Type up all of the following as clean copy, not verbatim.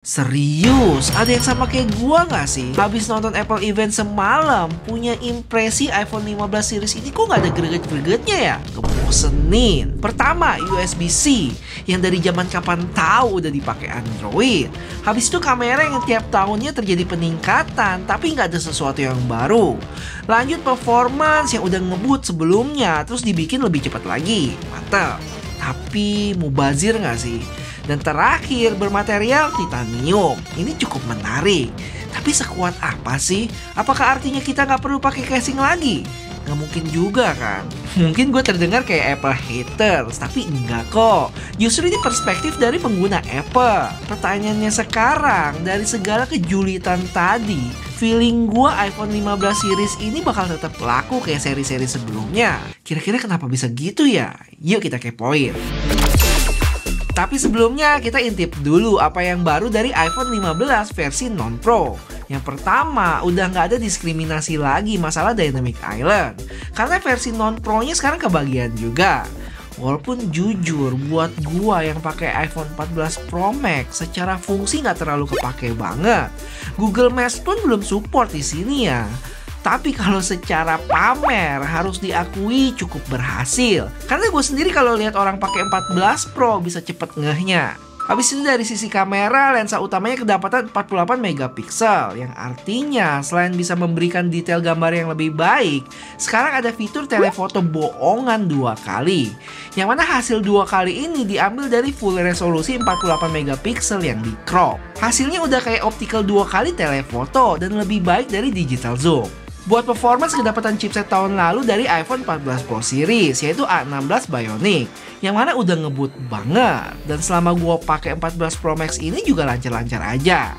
Serius? Ada yang sama kayak gua nggak sih? Habis nonton Apple event semalam, punya impresi iPhone 15 series ini kok nggak ada greget-gregetnya ya? Ngebosenin. Pertama, USB-C yang dari zaman kapan tahu udah dipakai Android. Habis itu kamera yang tiap tahunnya terjadi peningkatan, tapi nggak ada sesuatu yang baru. Lanjut performance yang udah ngebut sebelumnya, terus dibikin lebih cepat lagi. Mantap. Tapi mubazir nggak sih? Dan terakhir, bermaterial titanium. Ini cukup menarik. Tapi sekuat apa sih? Apakah artinya kita nggak perlu pakai casing lagi? Nggak mungkin juga kan? Mungkin gue terdengar kayak Apple haters, tapi enggak kok. Justru ini perspektif dari pengguna Apple. Pertanyaannya sekarang, dari segala kejulitan tadi, feeling gue iPhone 15 series ini bakal tetap laku kayak seri-seri sebelumnya. Kira-kira kenapa bisa gitu ya? Yuk kita kepoin. Tapi sebelumnya kita intip dulu apa yang baru dari iPhone 15 versi non-Pro. Yang pertama, udah nggak ada diskriminasi lagi masalah Dynamic Island. Karena versi non-Pro-nya sekarang kebagian juga. Walaupun jujur, buat gua yang pakai iPhone 14 Pro Max, secara fungsi nggak terlalu kepake banget. Google Maps pun belum support di sini ya. Tapi kalau secara pamer harus diakui cukup berhasil. Karena gue sendiri kalau lihat orang pakai 14 Pro bisa cepet ngehnya. Habis itu dari sisi kamera, lensa utamanya kedapatan 48 megapiksel. Yang artinya selain bisa memberikan detail gambar yang lebih baik, sekarang ada fitur telefoto bohongan 2 kali. Yang mana hasil 2 kali ini diambil dari full resolusi 48 megapiksel yang di crop. Hasilnya udah kayak optical 2 kali telefoto dan lebih baik dari digital zoom. Buat performance kedapatan chipset tahun lalu dari iPhone 14 Pro Series, yaitu A16 Bionic, yang mana udah ngebut banget. Dan selama gua pakai 14 Pro Max ini juga lancar-lancar aja.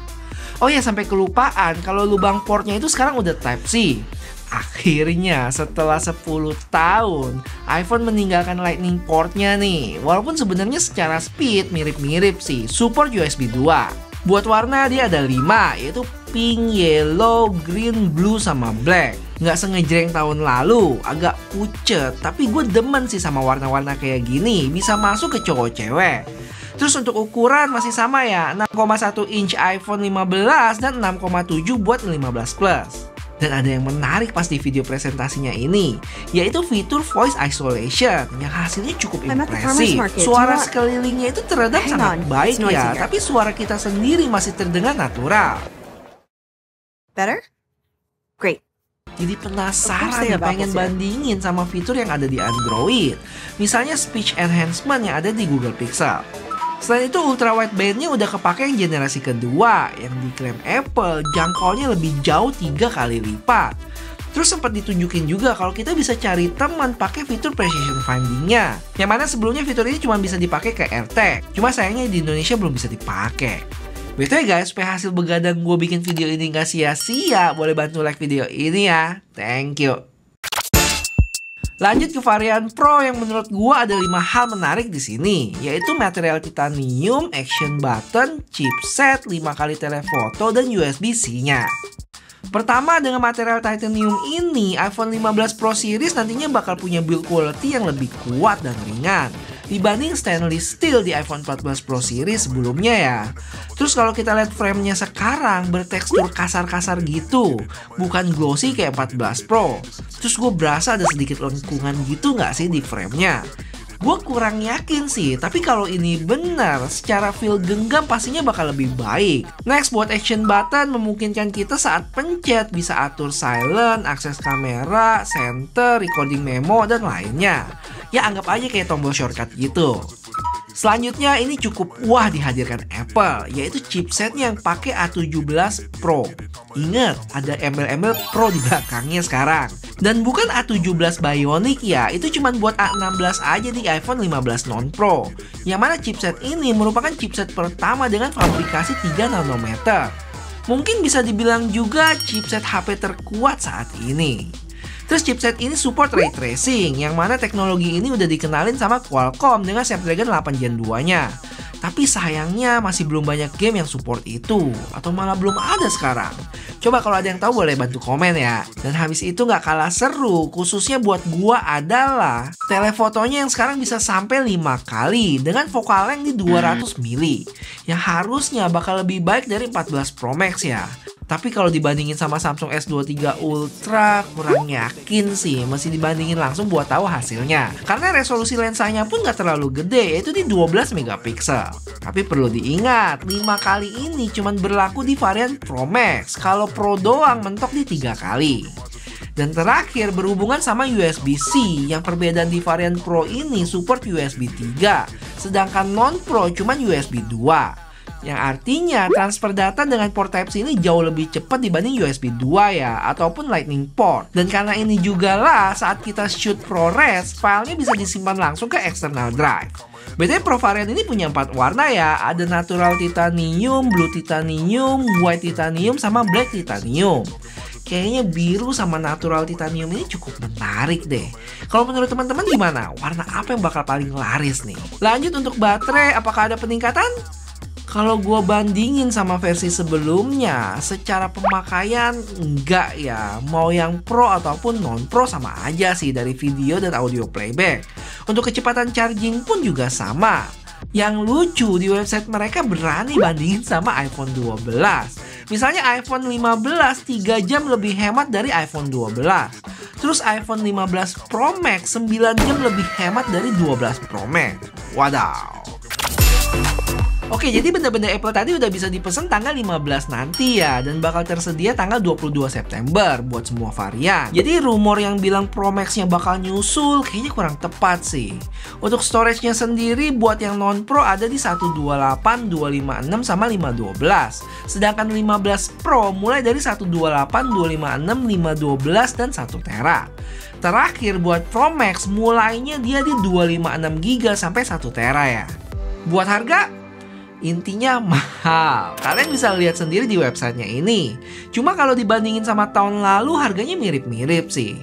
Oh ya, sampai kelupaan kalau lubang portnya itu sekarang udah Type-C. Akhirnya setelah 10 tahun, iPhone meninggalkan Lightning portnya nih. Walaupun sebenarnya secara speed mirip-mirip sih, support USB 2. Buat warna dia ada 5, yaitu pink, yellow, green, blue, sama black. Nggak sengejreng tahun lalu, agak pucet. Tapi gue demen sih sama warna-warna kayak gini, bisa masuk ke cowok cewek. Terus untuk ukuran masih sama ya, 6,1 inch iPhone 15 dan 6,7 buat 15 Plus. Dan ada yang menarik pas di video presentasinya ini, yaitu fitur voice isolation yang hasilnya cukup impresif. Suara sekelilingnya itu teredam sangat baik ya, tapi suara kita sendiri masih terdengar natural. Better? Great. Jadi penasaran ya, pengen bandingin sama fitur yang ada di Android. Misalnya speech enhancement yang ada di Google Pixel. Selain itu ultra wideband-nya udah kepake yang generasi kedua, yang diklaim Apple jangkauannya lebih jauh 3 kali lipat. Terus sempat ditunjukin juga kalau kita bisa cari teman pakai fitur precision finding-nya. Yang mana sebelumnya fitur ini cuma bisa dipakai ke AirTag. Cuma sayangnya di Indonesia belum bisa dipakai. BTW guys, supaya hasil begadang gue bikin video ini gak sia-sia, boleh bantu like video ini ya. Thank you. Lanjut ke varian Pro yang menurut gua ada 5 hal menarik di sini, yaitu material titanium, action button, chipset, 5 kali telefoto, dan USB-C-nya. Pertama, dengan material titanium ini, iPhone 15 Pro Series nantinya bakal punya build quality yang lebih kuat dan ringan dibanding stainless steel di iPhone 14 Pro Series sebelumnya ya. Terus kalau kita lihat framenya sekarang bertekstur kasar-kasar gitu, bukan glossy kayak 14 Pro. Terus gue berasa ada sedikit lengkungan gitu nggak sih di framenya? Gue kurang yakin sih, tapi kalau ini benar, secara feel genggam pastinya bakal lebih baik. Next, buat action button memungkinkan kita saat pencet bisa atur silent, akses kamera, center, recording memo, dan lainnya. Ya anggap aja kayak tombol shortcut gitu. Selanjutnya ini cukup wah dihadirkan Apple, yaitu chipsetnya yang pakai A17 Pro. Ingat, ada embel-embel Pro di belakangnya sekarang. Dan bukan A17 Bionic ya, itu cuma buat A16 aja di iPhone 15 non-Pro. Yang mana chipset ini merupakan chipset pertama dengan fabrikasi 3 nanometer. Mungkin bisa dibilang juga chipset HP terkuat saat ini. Terus chipset ini support ray tracing, yang mana teknologi ini udah dikenalin sama Qualcomm dengan Snapdragon 8 Gen 2-nya. Tapi sayangnya masih belum banyak game yang support itu, atau malah belum ada sekarang. Coba kalau ada yang tahu boleh bantu komen ya. Dan habis itu nggak kalah seru, khususnya buat gua adalah telefotonya yang sekarang bisa sampai 5 kali dengan focal length di 200 mili. Yang harusnya bakal lebih baik dari 14 Pro Max ya. Tapi kalau dibandingin sama Samsung S23 Ultra, kurang yakin sih. Mesti dibandingin langsung buat tahu hasilnya. Karena resolusi lensanya pun nggak terlalu gede, yaitu di 12 megapiksel. Tapi perlu diingat, 5 kali ini cuma berlaku di varian Pro Max. Kalau Pro doang mentok di 3 kali. Dan terakhir berhubungan sama USB-C, yang perbedaan di varian Pro ini support USB 3, sedangkan non-Pro cuma USB 2. Yang artinya transfer data dengan port Type-C ini jauh lebih cepat dibanding USB 2 ya, ataupun Lightning port. Dan karena ini juga lah saat kita shoot ProRes, filenya bisa disimpan langsung ke external drive. BTW Pro varian ini punya 4 warna ya, ada natural titanium, blue titanium, white titanium, sama black titanium. Kayaknya biru sama natural titanium ini cukup menarik deh. Kalau menurut teman-teman gimana? Warna apa yang bakal paling laris nih? Lanjut untuk baterai, apakah ada peningkatan? Kalau gue bandingin sama versi sebelumnya, secara pemakaian enggak ya. Mau yang Pro ataupun non-Pro sama aja sih dari video dan audio playback. Untuk kecepatan charging pun juga sama. Yang lucu di website mereka berani bandingin sama iPhone 12. Misalnya iPhone 15 3 jam lebih hemat dari iPhone 12. Terus iPhone 15 Pro Max 9 jam lebih hemat dari 12 Pro Max. Wadaw. Oke, jadi benda-benda Apple tadi udah bisa dipesan tanggal 15 nanti ya, dan bakal tersedia tanggal 22 September buat semua varian. Jadi rumor yang bilang Pro Max-nya bakal nyusul kayaknya kurang tepat sih. Untuk storage-nya sendiri buat yang non-Pro ada di 128, 256, sama 512. Sedangkan 15 Pro mulai dari 128, 256, 512, dan 1 tera. Terakhir buat Pro Max mulainya dia di 256 GB sampai 1 tera ya. Buat harga, intinya mahal. Kalian bisa lihat sendiri di websitenya ini. Cuma kalau dibandingin sama tahun lalu harganya mirip-mirip sih.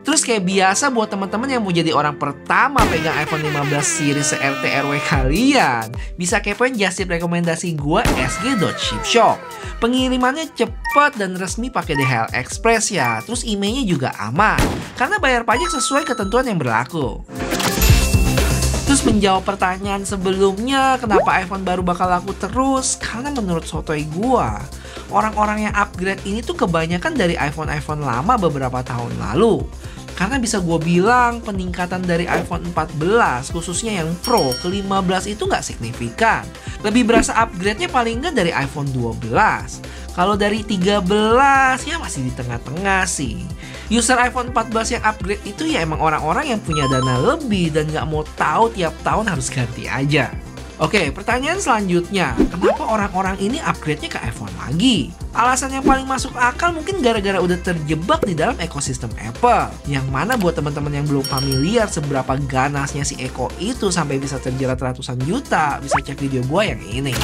Terus kayak biasa buat teman-teman yang mau jadi orang pertama pegang iPhone 15 series se-RT/RW kalian, bisa kepoin just tip rekomendasi gua sg.shipshop. Pengirimannya cepet dan resmi pakai DHL Express ya. Terus emailnya juga aman, karena bayar pajak sesuai ketentuan yang berlaku. Terus menjawab pertanyaan sebelumnya, kenapa iPhone baru bakal laku terus? Karena menurut sotoy gua, orang-orang yang upgrade ini tuh kebanyakan dari iPhone lama beberapa tahun lalu. Karena bisa gue bilang peningkatan dari iPhone 14 khususnya yang Pro ke 15 itu nggak signifikan. Lebih berasa upgrade-nya paling nggak dari iPhone 12. Kalau dari 13 ya masih di tengah-tengah sih. User iPhone 14 yang upgrade itu ya emang orang-orang yang punya dana lebih dan nggak mau tahu tiap tahun harus ganti aja. Oke, pertanyaan selanjutnya, kenapa orang-orang ini upgrade-nya ke iPhone lagi? Alasan yang paling masuk akal mungkin gara-gara udah terjebak di dalam ekosistem Apple. Yang mana buat teman-teman yang belum familiar seberapa ganasnya si Eko itu sampai bisa terjerat ratusan juta, bisa cek video gua yang ini.